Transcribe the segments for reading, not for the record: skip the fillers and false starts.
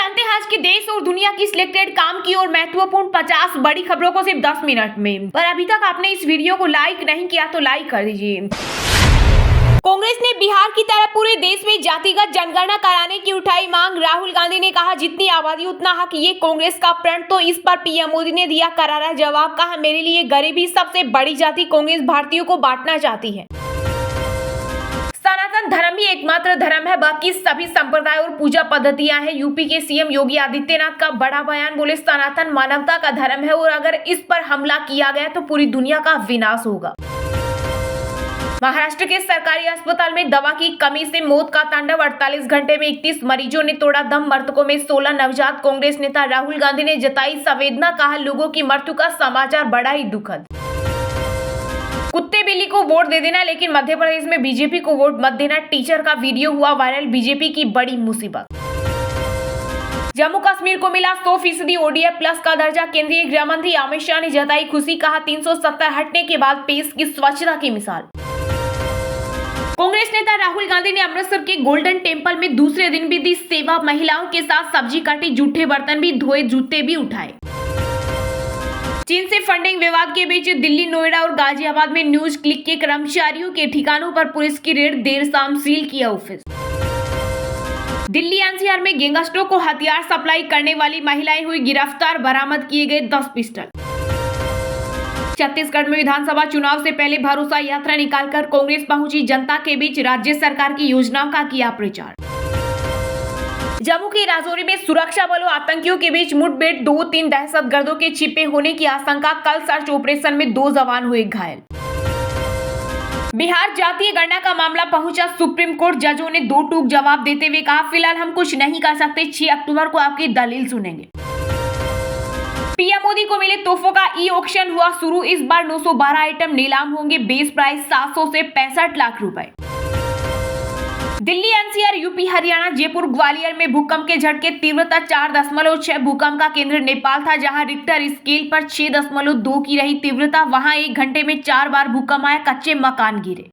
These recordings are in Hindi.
जानते हैं आज के देश और दुनिया की सिलेक्टेड काम की और महत्वपूर्ण 50 बड़ी खबरों को सिर्फ 10 मिनट में। पर अभी तक आपने इस वीडियो को लाइक नहीं किया तो लाइक कर दीजिए। कांग्रेस ने बिहार की तरह पूरे देश में जातिगत जनगणना कराने की उठाई मांग। राहुल गांधी ने कहा जितनी आबादी उतना हक, ये कांग्रेस का प्रण। तो इस पर पीएम मोदी ने दिया करारा जवाब। कहा मेरे लिए गरीबी सबसे बड़ी जाति। कांग्रेस भारतीयों को बांटना चाहती है। सनातन धर्म ही एकमात्र धर्म है, बाकी सभी संप्रदाय और पूजा पद्धतियां हैं। यूपी के सीएम योगी आदित्यनाथ का बड़ा बयान। बोले सनातन मानवता का धर्म है और अगर इस पर हमला किया गया तो पूरी दुनिया का विनाश होगा। महाराष्ट्र के सरकारी अस्पताल में दवा की कमी से मौत का तांडव। 48 घंटे में 31 मरीजों ने तोड़ा दम। मृतकों में 16 नवजात। कांग्रेस नेता राहुल गांधी ने जताई संवेदना। कहा लोगों की मृत्यु का समाचार बड़ा ही दुखद। कुत्ते बिल्ली को वोट दे देना लेकिन मध्य प्रदेश में बीजेपी को वोट मत देना। टीचर का वीडियो हुआ वायरल। बीजेपी की बड़ी मुसीबत। जम्मू कश्मीर को मिला 100% ओडीएफ प्लस का दर्जा। केंद्रीय गृह मंत्री अमित शाह ने जताई खुशी। कहा 370 हटने के बाद पेश की स्वच्छता की मिसाल। कांग्रेस नेता राहुल गांधी ने अमृतसर के गोल्डन टेम्पल में दूसरे दिन भी दी सेवा। महिलाओं के साथ सब्जी काटी, जूठे बर्तन भी धोए, जूते भी उठाए। चीन से फंडिंग विवाद के बीच दिल्ली, नोएडा और गाजियाबाद में न्यूज क्लिक के कर्मचारियों के ठिकानों पर पुलिस की रेड। देर शाम सील किया ऑफिस। दिल्ली एनसीआर में गैंगस्टरों को हथियार सप्लाई करने वाली महिलाएं हुई गिरफ्तार। बरामद किए गए 10 पिस्टल। छत्तीसगढ़ में विधानसभा चुनाव से पहले भरोसा यात्रा निकालकर कांग्रेस पहुंची जनता के बीच। राज्य सरकार की योजनाओं का किया प्रचार। जम्मू के राजौरी में सुरक्षा बलों आतंकियों के बीच मुठभेड़। 2-3 दहशतगर्दों के छिपे होने की आशंका। कल सर्च ऑपरेशन में 2 जवान हुए घायल। बिहार जातीय गणना का मामला पहुंचा सुप्रीम कोर्ट। जजों ने 2 टूक जवाब देते हुए कहा फिलहाल हम कुछ नहीं कर सकते। 6 अक्टूबर को आपकी दलील सुनेंगे। पीएम मोदी को मिले तोहफों का ई ऑक्शन हुआ शुरू। इस बार 912 आइटम नीलाम होंगे। बेस प्राइस 700 से 65 लाख रुपए। दिल्ली एनसीआर, यूपी, हरियाणा, जयपुर, ग्वालियर में भूकंप के झटके। तीव्रता 4.6। भूकंप का केंद्र नेपाल था जहां रिक्टर स्केल पर 6.2 की रही तीव्रता। वहां 1 घंटे में 4 बार भूकंप आया। कच्चे मकान गिरे।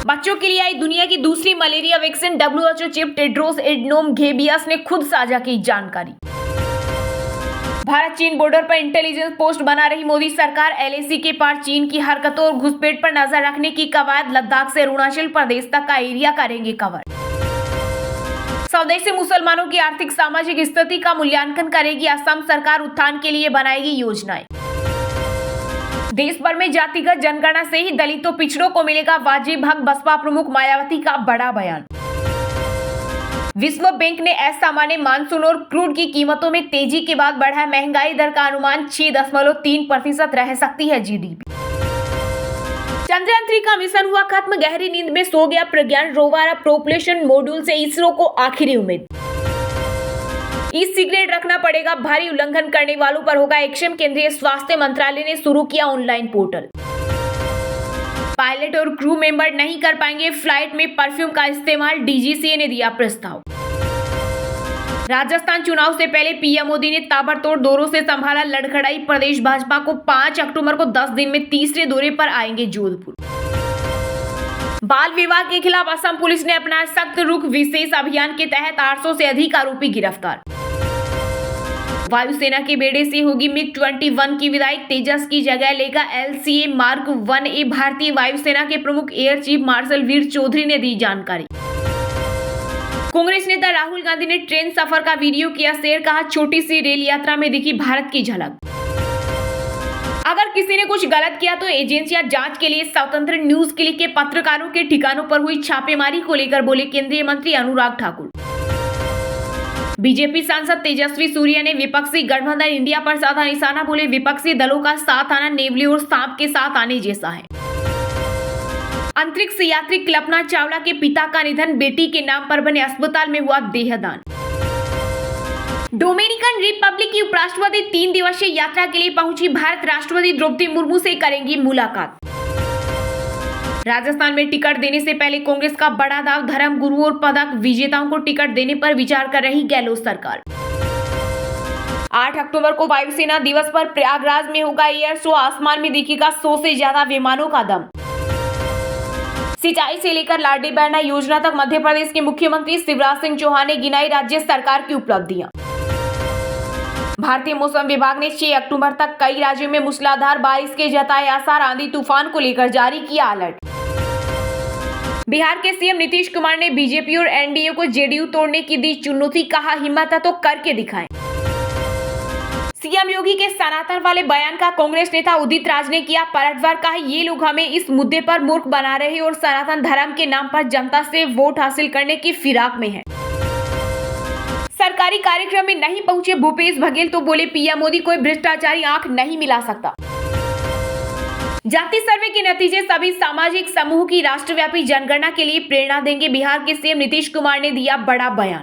बच्चों के लिए आई दुनिया की दूसरी malaria vaccine. WHO chief Tedros Adhanom Ghebreyesus ने खुद साझा की जानकारी। भारत चीन बॉर्डर पर इंटेलिजेंस पोस्ट बना रही मोदी सरकार। LAC के पार चीन की हरकतों और घुसपैठ पर नजर रखने की कवायद। लद्दाख से अरुणाचल प्रदेश तक का एरिया करेंगे कवर। स्वदेशी मुसलमानों की आर्थिक सामाजिक स्थिति का मूल्यांकन करेगी असम सरकार। उत्थान के लिए बनाएगी योजनाएं। देश भर में जातिगत जनगणना से ही दलितों पिछड़ों को मिलेगा वाजिब हक। बसपा प्रमुख मायावती का बड़ा बयान। विश्व बैंक ने असामान्य मानसून और क्रूड की कीमतों में तेजी के बाद बढ़ा महंगाई दर का अनुमान। 6.3% रह सकती है GDP। चंद्रयान 3 का मिशन हुआ खत्म। गहरी नींद में सो गया प्रज्ञान रोवर। अब प्रोपल्शन मॉड्यूल से इसरो को आखिरी उम्मीद। ई सिगरेट रखना पड़ेगा, भारी उल्लंघन करने वालों पर होगा एक्शन। केंद्रीय स्वास्थ्य मंत्रालय ने शुरू किया ऑनलाइन पोर्टल। पायलट और क्रू मेंबर नहीं कर पाएंगे फ्लाइट में परफ्यूम का इस्तेमाल। DGCA ने दिया प्रस्ताव। राजस्थान चुनाव से पहले पीएम मोदी ने ताबड़तोड़ दौरों से संभाला लड़खड़ाई प्रदेश भाजपा को। 5 अक्टूबर को 10 दिन में तीसरे दौरे पर आएंगे जोधपुर। बाल विवाह के खिलाफ असम पुलिस ने अपनाया सख्त रुख। विशेष अभियान के तहत 800 से अधिक आरोपी गिरफ्तार। वायुसेना के बेड़े से होगी MiG-21 की विदाई। तेजस की जगह लेगा LCA Mark 1A। भारतीय वायुसेना के प्रमुख एयर चीफ मार्शल वीर चौधरी ने दी जानकारी। कांग्रेस नेता राहुल गांधी ने ट्रेन सफर का वीडियो किया शेयर। कहा छोटी सी रेल यात्रा में दिखी भारत की झलक। अगर किसी ने कुछ गलत किया तो एजेंसियां जांच के लिए स्वतंत्र। न्यूज क्लिक के पत्रकारों के ठिकानों पर हुई छापेमारी को लेकर बोले केंद्रीय मंत्री अनुराग ठाकुर। बीजेपी सांसद तेजस्वी सूर्या ने विपक्षी गठबंधन इंडिया पर साधा निशाना। बोले विपक्षी दलों का साथ आना नेवले और सांप के साथ आने जैसा है। अंतरिक्ष यात्री कल्पना चावला के पिता का निधन। बेटी के नाम पर बने अस्पताल में हुआ देहदान। डोमिनिकन रिपब्लिक की उपराष्ट्रपति 3 दिवसीय यात्रा के लिए पहुंची भारत। राष्ट्रपति द्रौपदी मुर्मू से करेंगी मुलाकात। राजस्थान में टिकट देने से पहले कांग्रेस का बड़ा दाव। धर्म गुरु और पदक विजेताओं को टिकट देने पर विचार कर रही गहलोत सरकार। 8 अक्टूबर को वायुसेना दिवस पर प्रयागराज में होगा एयर शो। आसमान में दिखेगा 100 से ज्यादा विमानों का दम। सिंचाई से लेकर लाडली बहना योजना तक मध्य प्रदेश के मुख्यमंत्री शिवराज सिंह चौहान ने गिनाई राज्य सरकार की उपलब्धियां। भारतीय मौसम विभाग ने 6 अक्टूबर तक कई राज्यों में मूसलाधार बारिश के जताए आसार, आंधी तूफान को लेकर जारी किया अलर्ट। बिहार के सीएम नीतीश कुमार ने बीजेपी और एनडीए को जेडीयू तोड़ने की दी चुनौती, कहा हिम्मत है तो करके दिखाएं। सीएम योगी के सनातन वाले बयान का कांग्रेस नेता उदित राज ने किया पलटवार, कहा ये लोग हमें इस मुद्दे पर मूर्ख बना रहे और सनातन धर्म के नाम पर जनता से वोट हासिल करने की फिराक में है। सरकारी कार्यक्रम में नहीं पहुंचे भूपेश बघेल तो बोले पीएम मोदी कोई भ्रष्टाचारी आंख नहीं मिला सकता। जाति सर्वे के नतीजे सभी सामाजिक समूह की राष्ट्रव्यापी जनगणना के लिए प्रेरणा देंगे, बिहार के सीएम नीतीश कुमार ने दिया बड़ा बयान।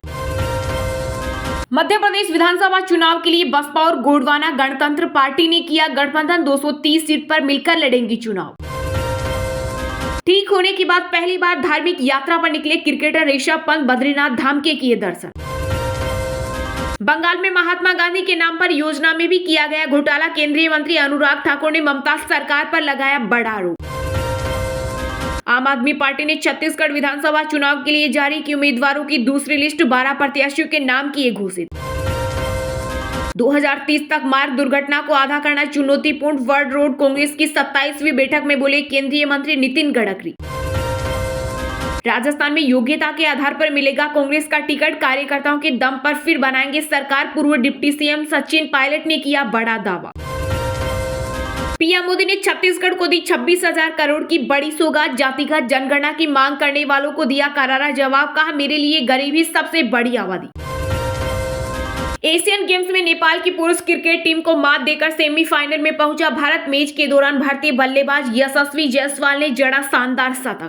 मध्य प्रदेश विधानसभा चुनाव के लिए बसपा और गोंडवाना गणतंत्र पार्टी ने किया गठबंधन, 230 सीट पर मिलकर लड़ेंगी चुनाव। ठीक होने के बाद पहली बार धार्मिक यात्रा पर निकले क्रिकेटर ऋषभ पंत, बद्रीनाथ धाम के किए दर्शन। बंगाल में महात्मा गांधी के नाम पर योजना में भी किया गया घोटाला, केंद्रीय मंत्री अनुराग ठाकुर ने ममता सरकार पर लगाया बड़ा आरोप। आम आदमी पार्टी ने छत्तीसगढ़ विधानसभा चुनाव के लिए जारी की उम्मीदवारों की दूसरी लिस्ट, 12 प्रत्याशियों के नाम किए घोषित। 2030 तक मार्ग दुर्घटना को आधा करना चुनौतीपूर्ण, वर्ल्ड रोड कांग्रेस की 27वीं बैठक में बोले केंद्रीय मंत्री नितिन गडकरी। राजस्थान में योग्यता के आधार पर मिलेगा कांग्रेस का टिकट, कार्यकर्ताओं के दम पर फिर बनाएंगे सरकार, पूर्व डिप्टी सीएम सचिन पायलट ने किया बड़ा दावा। पीएम मोदी ने छत्तीसगढ़ को दी 26,000 करोड़ की बड़ी सौगात, जातिगत जनगणना की मांग करने वालों को दिया करारा जवाब, कहा मेरे लिए गरीबी सबसे बड़ी आबादी। एशियन गेम्स में नेपाल की पुरुष क्रिकेट टीम को मात देकर सेमीफाइनल में पहुंचा भारत, मैच के दौरान भारतीय बल्लेबाज यशस्वी जायसवाल ने जड़ा शानदार शतक।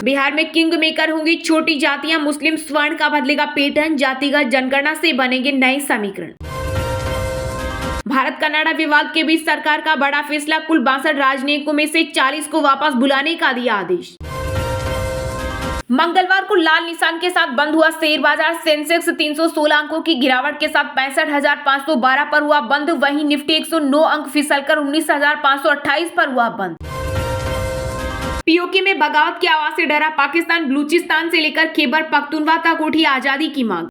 बिहार में किंग मेकर होंगी छोटी जातियां, मुस्लिम स्वर्ण का बदलेगा पैटर्न, जातिगत जनगणना से बनेंगे नए समीकरण। भारत कनाडा विवाद के बीच सरकार का बड़ा फैसला, कुल 62 राजनयिकों में से 40 को वापस बुलाने का दिया आदेश। मंगलवार को लाल निशान के साथ बंद हुआ शेयर बाजार, सेंसेक्स 316 अंकों की गिरावट के साथ 65,512 पर हुआ बंद, वहीं निफ्टी 109 अंक फिसलकर 19,528 पर हुआ बंद। पीओके में बगावत की आवाज से डरा पाकिस्तान, बलूचिस्तान से लेकर खैबर पख्तूनख्वा तक उठी आजादी की मांग।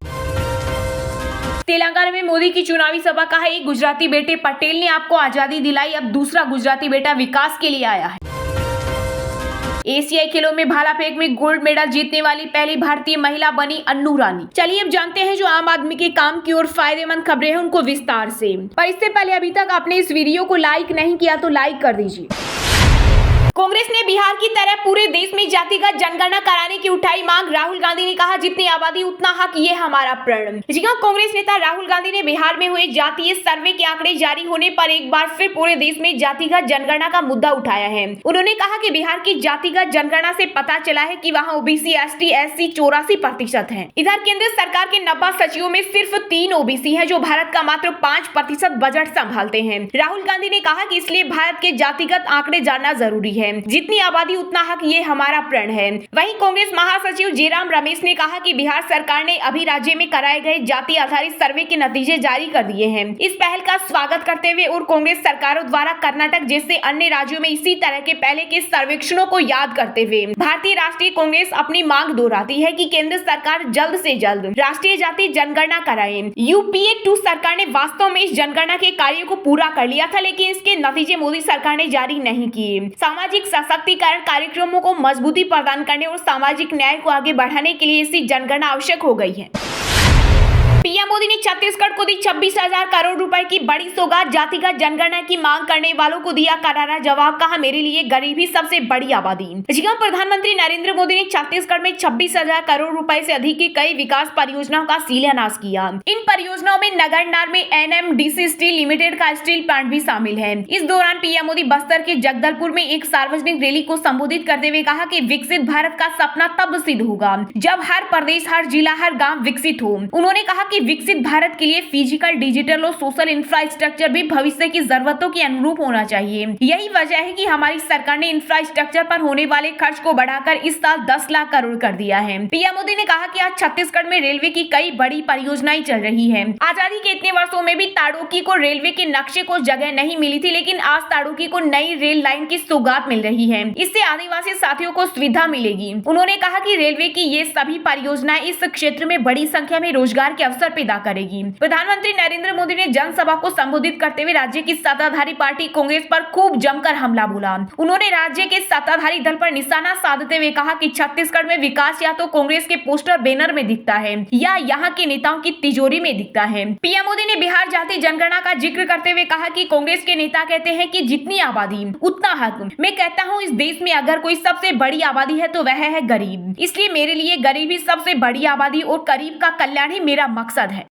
तेलंगाना में मोदी की चुनावी सभा, कहा एक गुजराती बेटे पटेल ने आपको आजादी दिलाई, अब दूसरा गुजराती बेटा विकास के लिए आया है। एशियाई खेलों में भाला फेंक में गोल्ड मेडल जीतने वाली पहली भारतीय महिला बनी अन्नू रानी। चलिए अब जानते हैं जो आम आदमी के काम की और फायदेमंद खबरें हैं उनको विस्तार से। पर इससे पहले अभी तक आपने इस वीडियो को लाइक नहीं किया तो लाइक कर दीजिए। कांग्रेस ने बिहार की तरह पूरे देश में जातिगत जनगणना कराने की उठाई मांग, राहुल गांधी ने कहा जितनी आबादी उतना हक, ये हमारा प्रण। जी हां, कांग्रेस नेता राहुल गांधी ने बिहार में हुए जातीय सर्वे के आंकड़े जारी होने पर एक बार फिर पूरे देश में जातिगत जनगणना का मुद्दा उठाया है। उन्होंने कहा कि बिहार की जातिगत जनगणना से पता चला है कि वहां ओबीसी, एसटी, एससी 84% है। इधर केंद्र सरकार के 90 सचिवों में सिर्फ 3 ओबीसी है, जो भारत का मात्र 5% बजट संभालते हैं। राहुल गांधी ने कहा कि इसलिए भारत के जातिगत आंकड़े जानना जरूरी है, जितनी आबादी उतना हक, ये हमारा प्रण है। वहीं कांग्रेस महासचिव जयराम रमेश ने कहा कि बिहार सरकार ने अभी राज्य में कराए गए जाति आधारित सर्वे के नतीजे जारी कर दिए हैं। इस पहल का स्वागत करते हुए और कांग्रेस सरकारों द्वारा कर्नाटक जैसे अन्य राज्यों में इसी तरह के पहले के सर्वेक्षणों को याद करते हुए भारतीय राष्ट्रीय कांग्रेस अपनी मांग दोहराती है कि केंद्र सरकार जल्द से जल्द राष्ट्रीय जाति जनगणना कराए। यूपीए 2 सरकार ने वास्तव में इस जनगणना के कार्य को पूरा कर लिया था, लेकिन इसके नतीजे मोदी सरकार ने जारी नहीं किए। सामाजिक सशक्तिकरण कार्यक्रमों को मजबूती प्रदान करने और सामाजिक न्याय को आगे बढ़ाने के लिए ऐसी जनगणना आवश्यक हो गई है। पीएम मोदी ने छत्तीसगढ़ को दी 26,000 करोड़ रुपए की बड़ी सौगात, जातिगत जनगणना की मांग करने वालों को दिया करारा जवाब, कहा मेरे लिए गरीबी सबसे बड़ी आबादी। जी हां, प्रधानमंत्री नरेंद्र मोदी ने छत्तीसगढ़ में 26,000 करोड़ रुपए से अधिक की कई विकास परियोजनाओं का शिलान्यास किया। इन परियोजनाओं में नगरनार में एनएमडीसी स्टील लिमिटेड का स्टील प्लांट भी शामिल है। इस दौरान पीएम मोदी बस्तर के जगदलपुर में एक सार्वजनिक रैली को संबोधित करते हुए कहा कि विकसित भारत का सपना तब सिद्ध होगा जब हर प्रदेश, हर जिला, हर गाँव विकसित हो। उन्होंने कहा कि विकसित भारत के लिए फिजिकल, डिजिटल और सोशल इंफ्रास्ट्रक्चर भी भविष्य की जरूरतों के अनुरूप होना चाहिए। यही वजह है कि हमारी सरकार ने इंफ्रास्ट्रक्चर पर होने वाले खर्च को बढ़ाकर इस साल 10 लाख करोड़ कर दिया है। पीएम मोदी ने कहा कि आज छत्तीसगढ़ में रेलवे की कई बड़ी परियोजनाएं चल रही है। आजादी के इतने वर्षों में भी ताड़ोकी को रेलवे के नक्शे को जगह नहीं मिली थी, लेकिन आज ताड़ोकी को नई रेल लाइन की सौगात मिल रही है। इससे आदिवासी साथियों को सुविधा मिलेगी। उन्होंने कहा कि रेलवे की ये सभी परियोजनाएं इस क्षेत्र में बड़ी संख्या में रोजगार के अवसर पैदा करेगी। प्रधानमंत्री नरेंद्र मोदी ने जनसभा को संबोधित करते हुए राज्य की सत्ताधारी पार्टी कांग्रेस पर खूब जमकर हमला बोला। उन्होंने राज्य के सत्ताधारी दल पर निशाना साधते हुए कहा कि छत्तीसगढ़ में विकास या तो कांग्रेस के पोस्टर बैनर में दिखता है या यहाँ के नेताओं की तिजोरी में दिखता है। पीएम मोदी ने बिहार जाति जनगणना का जिक्र करते हुए कहा कि कांग्रेस के नेता कहते हैं कि जितनी आबादी उतना हक। मैं कहता हूँ इस देश में अगर कोई सबसे बड़ी आबादी है तो वह है गरीब। इसलिए मेरे लिए गरीबी सबसे बड़ी आबादी और गरीब का कल्याण ही मेरा मकसद है।